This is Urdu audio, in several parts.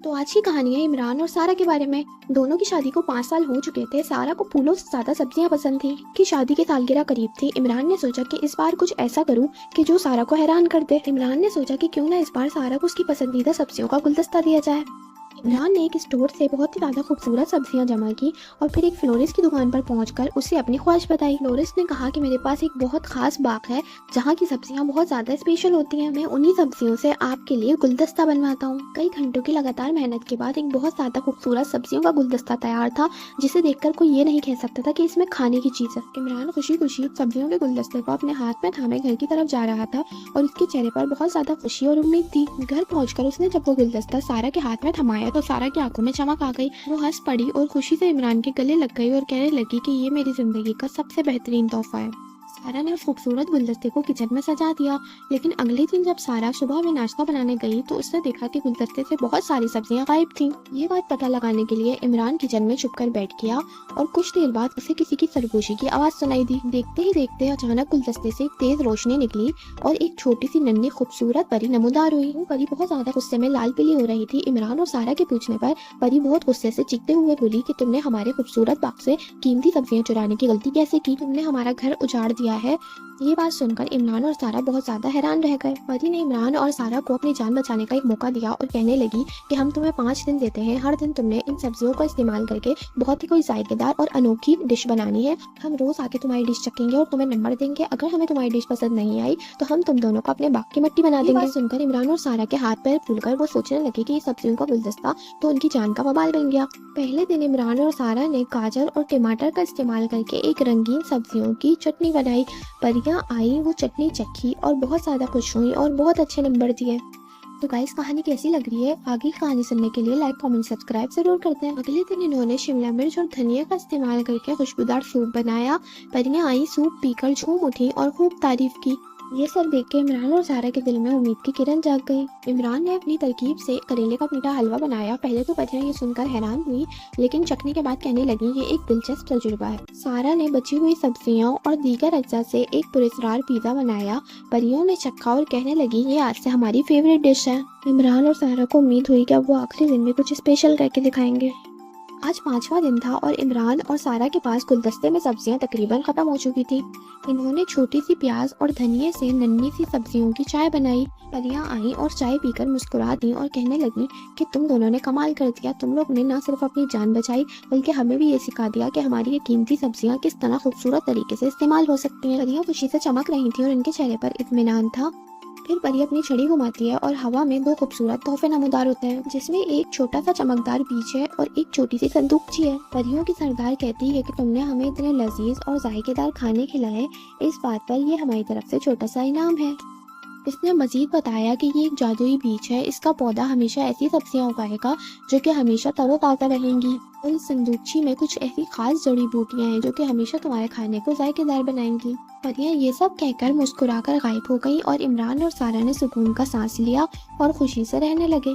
تو آج کی کہانی ہے عمران اور سارا کے بارے میں۔ دونوں کی شادی کو 5 سال ہو چکے تھے۔ سارا کو پھولوں سے زیادہ سبزیاں پسند تھی کہ شادی کی سالگرہ قریب تھی۔ عمران نے سوچا کہ اس بار کچھ ایسا کروں کہ جو سارا کو حیران کر دے۔ عمران نے سوچا کہ کیوں نہ اس بار سارا کو اس کی پسندیدہ سبزیوں کا گلدستہ دیا جائے۔ عمران نے ایک اسٹور سے بہت ہی زیادہ خوبصورت سبزیاں جمع کی اور پھر ایک فلورسٹ کی دکان پر پہنچ کر اسے اپنی خواہش بتائی۔ فلورسٹ نے کہا کہ میرے پاس ایک بہت خاص باغ ہے جہاں کی سبزیاں بہت زیادہ اسپیشل ہوتی ہیں، میں انہی سبزیوں سے آپ کے لیے گلدستہ بنواتا ہوں۔ کئی گھنٹوں کی لگاتار محنت کے بعد ایک بہت زیادہ خوبصورت سبزیوں کا گلدستہ تیار تھا جسے دیکھ کر کوئی یہ نہیں کہہ سکتا تھا کہ اس میں کھانے کی چیز ہے۔ عمران خوشی خوشی سبزیوں کے گلدستے کو اپنے ہاتھ میں تھامے گھر کی طرف جا رہا تھا اور اس کے چہرے پر بہت زیادہ خوشی اور امید تھی۔ گھر پہنچ کر اس نے جب وہ گلدستہ سارا کے ہاتھ میں تھمایا تو سارا کی آنکھوں میں چمک آ گئی۔ وہ ہنس پڑی اور خوشی سے عمران کے گلے لگ گئی اور کہنے لگی کہ یہ میری زندگی کا سب سے بہترین تحفہ ہے۔ سارا نے اس خوبصورت گلدستے کو کچن میں سجا دیا، لیکن اگلے دن جب سارا صبح میں ناشتہ بنانے گئی تو اس نے دیکھا کہ گلدستے سے بہت ساری سبزیاں غائب تھیں۔ یہ بات پتہ لگانے کے لیے عمران کچن میں چھپ کر بیٹھ گیا اور کچھ دیر بعد اسے کسی کی سرگوشی کی آواز سنائی دی۔ دیکھتے ہی دیکھتے اچانک گلدستے سے ایک تیز روشنی نکلی اور ایک چھوٹی سی ننھی خوبصورت پری نمودار ہوئی۔ وہ پری بہت زیادہ غصے میں لال پیلی ہو رہی تھی۔ عمران اور سارا کے پوچھنے پر پری بہت غصے سے چیختے ہوئے بولی کہ تم نے ہمارے خوبصورت باغ سے قیمتی سبزیاں چرانے کی غلطی کیسے کی؟ تم نے ہمارا گھر اجاڑ دیا ہے۔ یہ بات سن کر عمران اور سارا بہت زیادہ حیران رہ گئے۔ پری نے عمران اور سارا کو اپنی جان بچانے کا ایک موقع دیا اور کہنے لگی کہ ہم تمہیں 5 دن دیتے ہیں، ہر دن تم نے ان سبزیوں کا استعمال کر کے بہت ہی کوئی ذائقے دار اور انوکھی ڈش بنانی ہے۔ ہم روز آ کے تمہاری ڈش چکیں گے اور تمہیں نمبر دیں گے۔ اگر ہمیں تمہاری ڈش پسند نہیں آئی تو ہم تم دونوں کو اپنے باغ کی مٹی بنا دیں گے۔ یہ بات سن کر عمران اور سارا کے ہاتھ پیر پھول کر وہ سوچنے لگے کہ یہ سبزیوں کا گلدستہ تو ان کی جان کا وبال بن گیا۔ پہلے دن عمران اور سارا نے گاجر اور ٹماٹر کا استعمال کر کے ایک رنگین سبزیوں کی چٹنی بنائی۔ پریاں آئی، وہ چٹنی چکھی اور بہت زیادہ خوش ہوئی اور بہت اچھے نمبر دیے۔ تو گائز کہانی کیسی لگ رہی ہے؟ آگے کی کہانی سننے کے لیے لائک کامنٹ سبسکرائب ضرور کرتے ہیں۔ اگلے دن انہوں نے شملہ مرچ اور دھنیا کا استعمال کر کے خوشبودار سوپ بنایا۔ پریاں آئی، سوپ پی کر جھوم اٹھی اور خوب تعریف کی۔ یہ سب دیکھ کے عمران اور سارا کے دل میں امید کی کرن جاگ گئی۔ عمران نے اپنی ترکیب سے کریلے کا میٹھا حلوہ بنایا۔ پہلے تو پریاں یہ سن کر حیران ہوئی، لیکن چکھنے کے بعد کہنے لگی یہ ایک دلچسپ تجربہ ہے۔ سارا نے بچی ہوئی سبزیاں اور دیگر اجزاء سے ایک پراسرار پیزا بنایا۔ پریوں نے چکھا اور کہنے لگی یہ آج سے ہماری فیوریٹ ڈش ہے۔ عمران اور سارا کو امید ہوئی کہ اب وہ آخری دن میں کچھ اسپیشل کر کے دکھائیں گے۔ آج 5واں دن تھا اور عمران اور سارا کے پاس گلدستے میں سبزیاں تقریباً ختم ہو چکی تھی۔ انہوں نے چھوٹی سی پیاز اور دھنیے سے ننھی سی سبزیوں کی چائے بنائی۔ پریاں آئیں اور چائے پی کر مسکرا دیں اور کہنے لگیں کہ تم دونوں نے کمال کر دیا، تم لوگ نے نہ صرف اپنی جان بچائی بلکہ ہمیں بھی یہ سکھا دیا کہ ہماری یہ قیمتی سبزیاں کس طرح خوبصورت طریقے سے استعمال ہو سکتی ہیں۔ پریاں خوشی سے چمک رہی تھیں اور ان کے چہرے پر اطمینان تھا۔ پھر پری اپنی چھڑی گھماتی ہے اور ہوا میں 2 خوبصورت تحفے نمودار ہوتے ہیں، جس میں ایک چھوٹا سا چمکدار بیج ہے اور ایک چھوٹی سی صندوقچی ہے۔ پریوں کی سردار کہتی ہے کہ تم نے ہمیں اتنے لذیذ اور ذائقے دار کھانے کھلائے، اس بات پر یہ ہماری طرف سے چھوٹا سا انعام ہے۔ اس نے مزید بتایا کہ یہ ایک جادوئی بیج ہے، اس کا پودا ہمیشہ ایسی سبزیاں اگائے گا جو کہ ہمیشہ تر و تازہ رہیں گی، اور اس صندوقچی میں کچھ ایسی خاص جڑی بوٹیاں ہیں جو کہ ہمیشہ تمہارے کھانے کو ذائقے دار بنائیں گی۔ پریاں یہ سب کہہ کر مسکرا کر غائب ہو گئی اور عمران اور سارا نے سکون کا سانس لیا اور خوشی سے رہنے لگے۔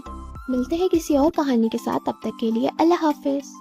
ملتے ہیں کسی اور کہانی کے ساتھ، تب تک کے لیے اللہ حافظ۔